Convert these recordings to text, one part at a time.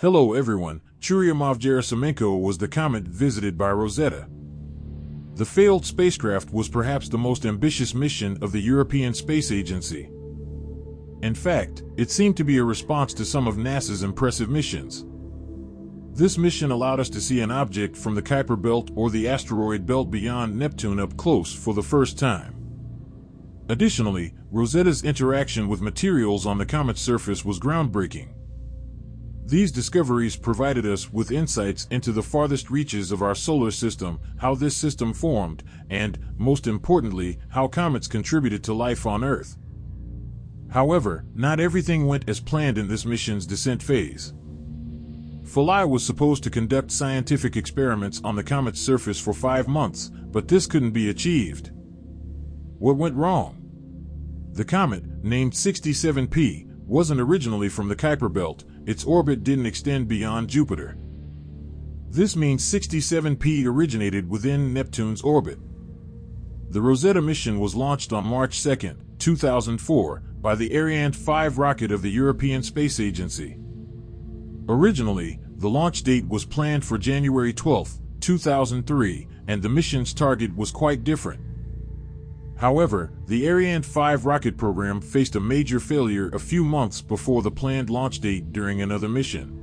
Hello everyone, Churyumov-Gerasimenko was the comet visited by Rosetta. The failed spacecraft was perhaps the most ambitious mission of the European Space Agency. In fact, it seemed to be a response to some of NASA's impressive missions. This mission allowed us to see an object from the Kuiper belt or the asteroid belt beyond Neptune up close for the first time. Additionally, Rosetta's interaction with materials on the comet's surface was groundbreaking. These discoveries provided us with insights into the farthest reaches of our solar system, how this system formed, and, most importantly, how comets contributed to life on Earth. However, not everything went as planned in this mission's descent phase. Philae was supposed to conduct scientific experiments on the comet's surface for 5 months, but this couldn't be achieved. What went wrong? The comet, named 67P, wasn't originally from the Kuiper belt. Its orbit didn't extend beyond Jupiter. This means 67P originated within Neptune's orbit. The Rosetta mission was launched on March 2, 2004, by the Ariane 5 rocket of the European Space Agency. Originally, the launch date was planned for January 12, 2003, and the mission's target was quite different. However, the Ariane 5 rocket program faced a major failure a few months before the planned launch date during another mission.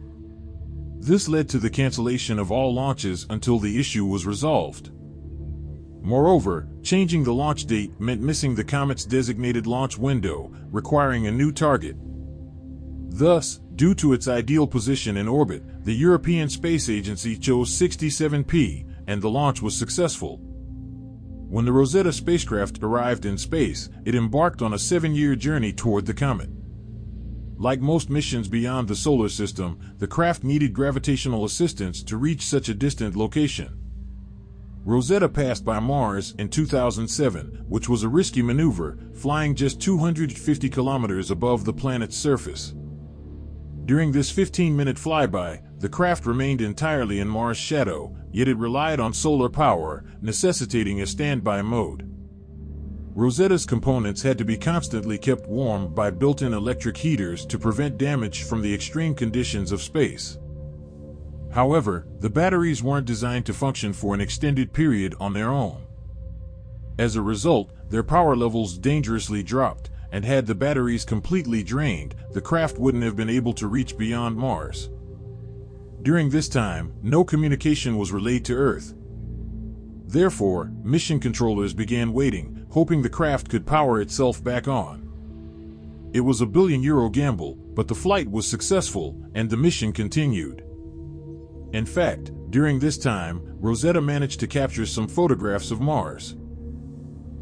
This led to the cancellation of all launches until the issue was resolved. Moreover, changing the launch date meant missing the comet's designated launch window, requiring a new target. Thus, due to its ideal position in orbit, the European Space Agency chose 67P, and the launch was successful. When the Rosetta spacecraft arrived in space, it embarked on a 7-year journey toward the comet. Like most missions beyond the solar system, the craft needed gravitational assistance to reach such a distant location. Rosetta passed by Mars in 2007, which was a risky maneuver, flying just 250 kilometers above the planet's surface. During this 15-minute flyby, the craft remained entirely in Mars' shadow, yet it relied on solar power, necessitating a standby mode. Rosetta's components had to be constantly kept warm by built-in electric heaters to prevent damage from the extreme conditions of space. However, the batteries weren't designed to function for an extended period on their own. As a result, their power levels dangerously dropped, and had the batteries completely drained, the craft wouldn't have been able to reach beyond Mars. During this time, no communication was relayed to Earth. Therefore, mission controllers began waiting, hoping the craft could power itself back on. It was a billion-euro gamble, but the flight was successful, and the mission continued. In fact, during this time, Rosetta managed to capture some photographs of Mars.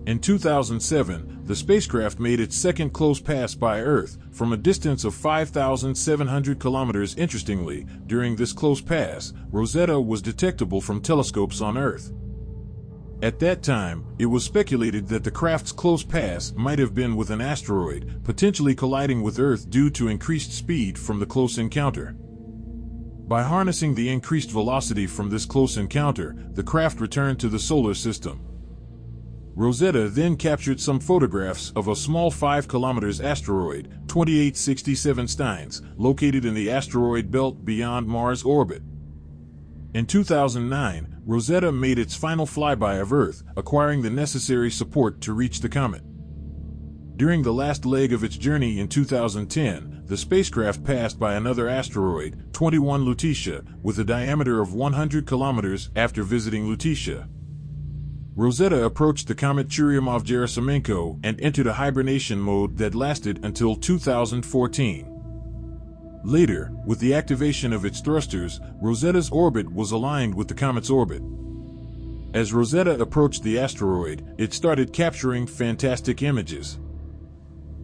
In 2007, the spacecraft made its second close pass by Earth, from a distance of 5,700 kilometers. Interestingly, during this close pass, Rosetta was detectable from telescopes on Earth. At that time, it was speculated that the craft's close pass might have been with an asteroid, potentially colliding with Earth due to increased speed from the close encounter. By harnessing the increased velocity from this close encounter, the craft returned to the solar system. Rosetta then captured some photographs of a small 5 km asteroid, 2867 Steins, located in the asteroid belt beyond Mars' orbit. In 2009, Rosetta made its final flyby of Earth, acquiring the necessary support to reach the comet. During the last leg of its journey in 2010, the spacecraft passed by another asteroid, 21 Lutetia, with a diameter of 100 kilometers after visiting Lutetia. Rosetta approached the comet Churyumov-Gerasimenko and entered a hibernation mode that lasted until 2014. Later, with the activation of its thrusters, Rosetta's orbit was aligned with the comet's orbit. As Rosetta approached the asteroid, it started capturing fantastic images.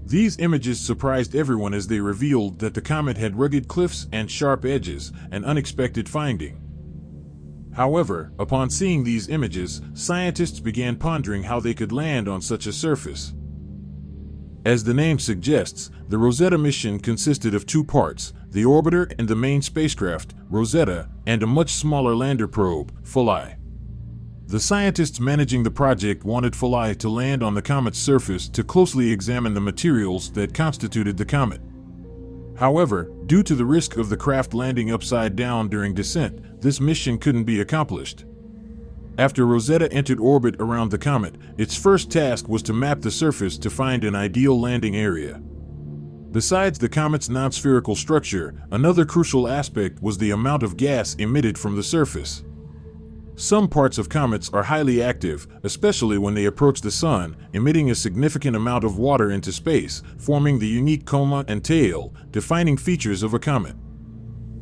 These images surprised everyone as they revealed that the comet had rugged cliffs and sharp edges, an unexpected finding. However, upon seeing these images, scientists began pondering how they could land on such a surface. As the name suggests, the Rosetta mission consisted of 2 parts, the orbiter and the main spacecraft, Rosetta, and a much smaller lander probe, Philae. The scientists managing the project wanted Philae to land on the comet's surface to closely examine the materials that constituted the comet. However, due to the risk of the craft landing upside down during descent, this mission couldn't be accomplished. After Rosetta entered orbit around the comet, its first task was to map the surface to find an ideal landing area. Besides the comet's non-spherical structure, another crucial aspect was the amount of gas emitted from the surface. Some parts of comets are highly active, especially when they approach the Sun, emitting a significant amount of water into space, forming the unique coma and tail, defining features of a comet.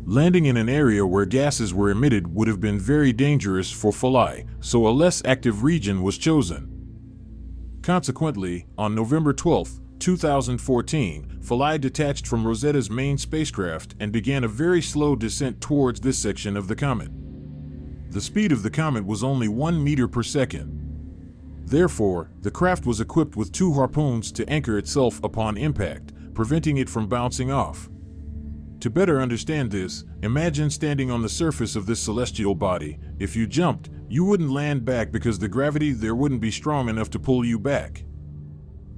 Landing in an area where gases were emitted would have been very dangerous for Philae, so a less active region was chosen. Consequently, on November 12, 2014, Philae detached from Rosetta's main spacecraft and began a very slow descent towards this section of the comet. The speed of the comet was only 1 meter per second. Therefore, the craft was equipped with 2 harpoons to anchor itself upon impact, preventing it from bouncing off. To better understand this, imagine standing on the surface of this celestial body. If you jumped, you wouldn't land back because the gravity there wouldn't be strong enough to pull you back.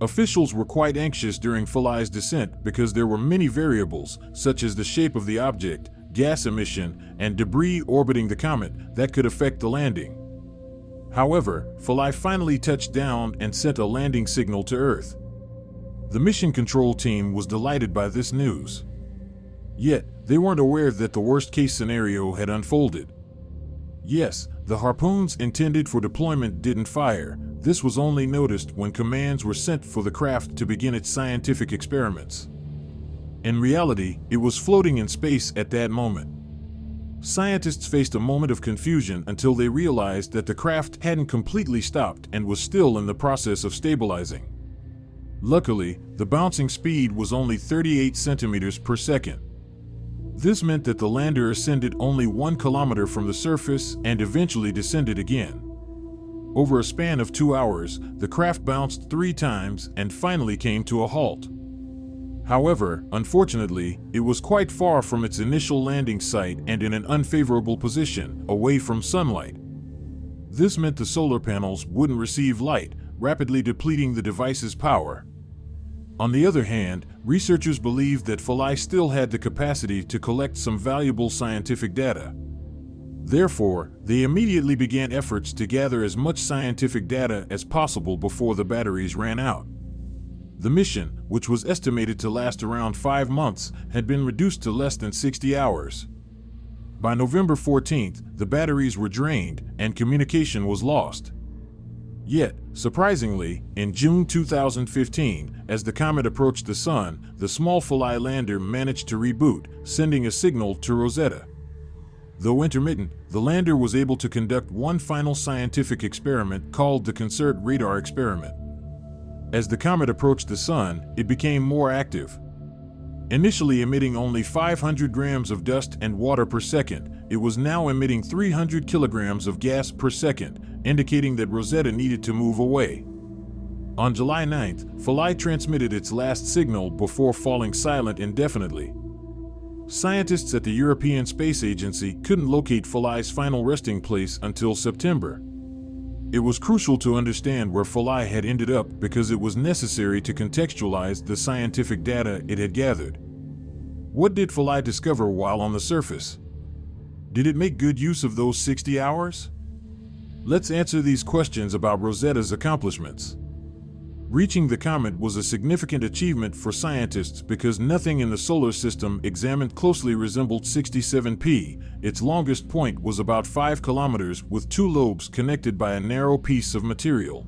Officials were quite anxious during Philae's descent because there were many variables, such as the shape of the object, gas emission, and debris orbiting the comet that could affect the landing. However, Philae finally touched down and sent a landing signal to Earth. The mission control team was delighted by this news. Yet, they weren't aware that the worst-case scenario had unfolded. Yes, the harpoons intended for deployment didn't fire. This was only noticed when commands were sent for the craft to begin its scientific experiments. In reality, it was floating in space at that moment. Scientists faced a moment of confusion until they realized that the craft hadn't completely stopped and was still in the process of stabilizing. Luckily, the bouncing speed was only 38 centimeters per second. This meant that the lander ascended only 1 kilometer from the surface and eventually descended again. Over a span of 2 hours, the craft bounced 3 times and finally came to a halt. However, unfortunately, it was quite far from its initial landing site and in an unfavorable position, away from sunlight. This meant the solar panels wouldn't receive light, rapidly depleting the device's power. On the other hand, researchers believed that Philae still had the capacity to collect some valuable scientific data. Therefore, they immediately began efforts to gather as much scientific data as possible before the batteries ran out. The mission, which was estimated to last around 5 months, had been reduced to less than 60 hours. By November 14th, the batteries were drained and communication was lost. Yet, surprisingly, in June 2015, as the comet approached the Sun, the small Philae lander managed to reboot, sending a signal to Rosetta. Though intermittent, the lander was able to conduct one final scientific experiment called the Concert Radar Experiment. As the comet approached the Sun, it became more active. Initially emitting only 500 grams of dust and water per second, it was now emitting 300 kilograms of gas per second, indicating that Rosetta needed to move away. On July 9th, Philae transmitted its last signal before falling silent indefinitely. Scientists at the European Space Agency couldn't locate Philae's final resting place until September. It was crucial to understand where Philae had ended up because it was necessary to contextualize the scientific data it had gathered. What did Philae discover while on the surface? Did it make good use of those 60 hours? Let's answer these questions about Rosetta's accomplishments. Reaching the comet was a significant achievement for scientists because nothing in the solar system examined closely resembled 67P. Its longest point was about 5 kilometers with 2 lobes connected by a narrow piece of material.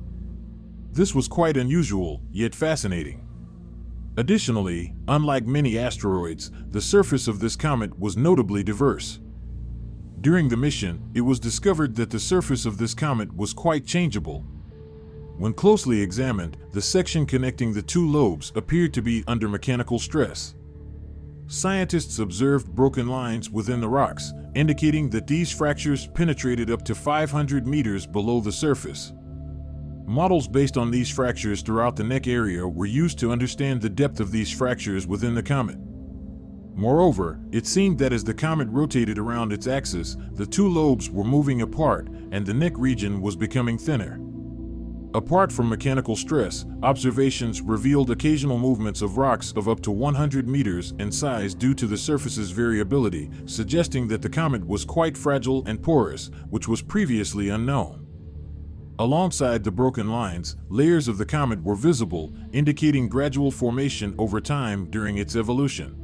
This was quite unusual, yet fascinating. Additionally, unlike many asteroids, the surface of this comet was notably diverse. During the mission, it was discovered that the surface of this comet was quite changeable. When closely examined, the section connecting the 2 lobes appeared to be under mechanical stress. Scientists observed broken lines within the rocks, indicating that these fractures penetrated up to 500 meters below the surface. Models based on these fractures throughout the neck area were used to understand the depth of these fractures within the comet. Moreover, it seemed that as the comet rotated around its axis, the 2 lobes were moving apart and the neck region was becoming thinner. Apart from mechanical stress, observations revealed occasional movements of rocks of up to 100 meters in size due to the surface's variability, suggesting that the comet was quite fragile and porous, which was previously unknown. Alongside the broken lines, layers of the comet were visible, indicating gradual formation over time during its evolution.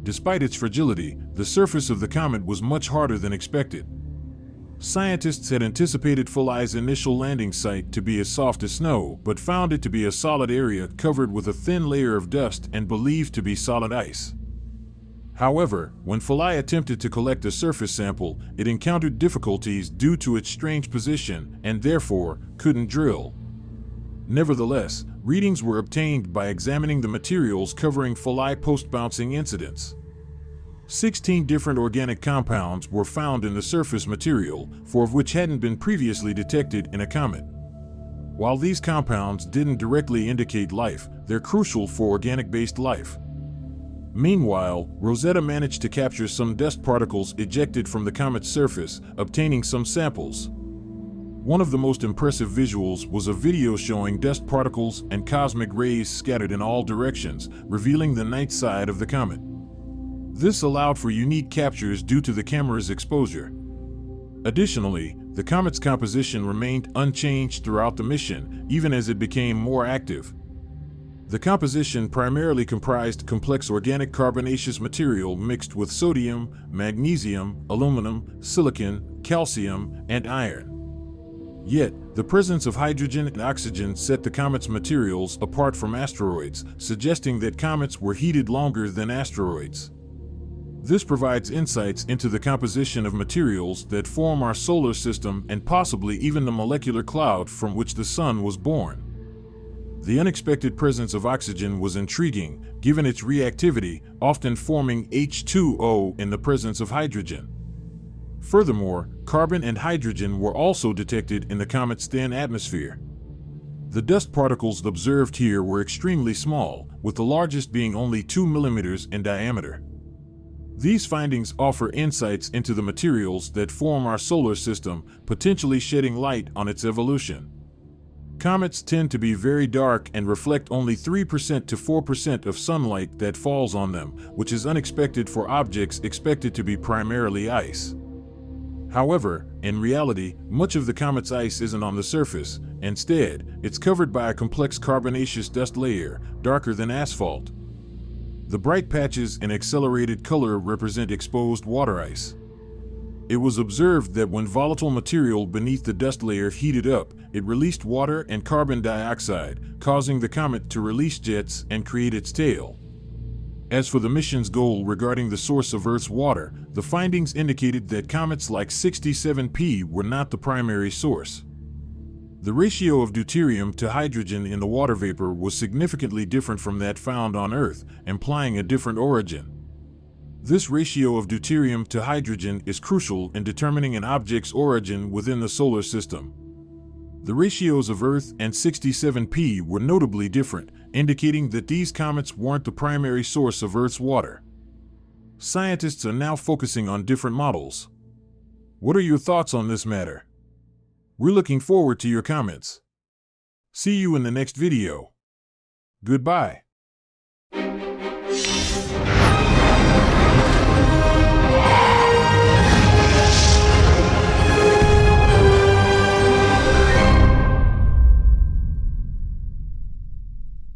Despite its fragility, the surface of the comet was much harder than expected. Scientists had anticipated Philae's initial landing site to be as soft as snow, but found it to be a solid area covered with a thin layer of dust and believed to be solid ice. However, when Philae attempted to collect a surface sample, it encountered difficulties due to its strange position and therefore couldn't drill. Nevertheless, readings were obtained by examining the materials covering Philae post-bouncing incidents. 16 different organic compounds were found in the surface material, 4 of which hadn't been previously detected in a comet. While these compounds didn't directly indicate life, they're crucial for organic-based life. Meanwhile, Rosetta managed to capture some dust particles ejected from the comet's surface, obtaining some samples. One of the most impressive visuals was a video showing dust particles and cosmic rays scattered in all directions, revealing the night side of the comet. This allowed for unique captures due to the camera's exposure. Additionally, the comet's composition remained unchanged throughout the mission, even as it became more active. The composition primarily comprised complex organic carbonaceous material mixed with sodium, magnesium, aluminum, silicon, calcium, and iron. Yet, the presence of hydrogen and oxygen set the comet's materials apart from asteroids, suggesting that comets were heated longer than asteroids. This provides insights into the composition of materials that form our solar system and possibly even the molecular cloud from which the Sun was born. The unexpected presence of oxygen was intriguing, given its reactivity, often forming H2O in the presence of hydrogen. Furthermore, carbon and hydrogen were also detected in the comet's thin atmosphere. The dust particles observed here were extremely small, with the largest being only 2 millimeters in diameter. These findings offer insights into the materials that form our solar system, potentially shedding light on its evolution. Comets tend to be very dark and reflect only 3% to 4% of sunlight that falls on them, which is unexpected for objects expected to be primarily ice. However, in reality, much of the comet's ice isn't on the surface. Instead, it's covered by a complex carbonaceous dust layer, darker than asphalt. The bright patches in accelerated color represent exposed water ice. It was observed that when volatile material beneath the dust layer heated up, it released water and carbon dioxide, causing the comet to release jets and create its tail. As for the mission's goal regarding the source of Earth's water, the findings indicated that comets like 67P were not the primary source. The ratio of deuterium to hydrogen in the water vapor was significantly different from that found on Earth, implying a different origin. This ratio of deuterium to hydrogen is crucial in determining an object's origin within the solar system. The ratios of Earth and 67P were notably different, indicating that these comets weren't the primary source of Earth's water. Scientists are now focusing on different models. What are your thoughts on this matter? We're looking forward to your comments. See you in the next video. Goodbye.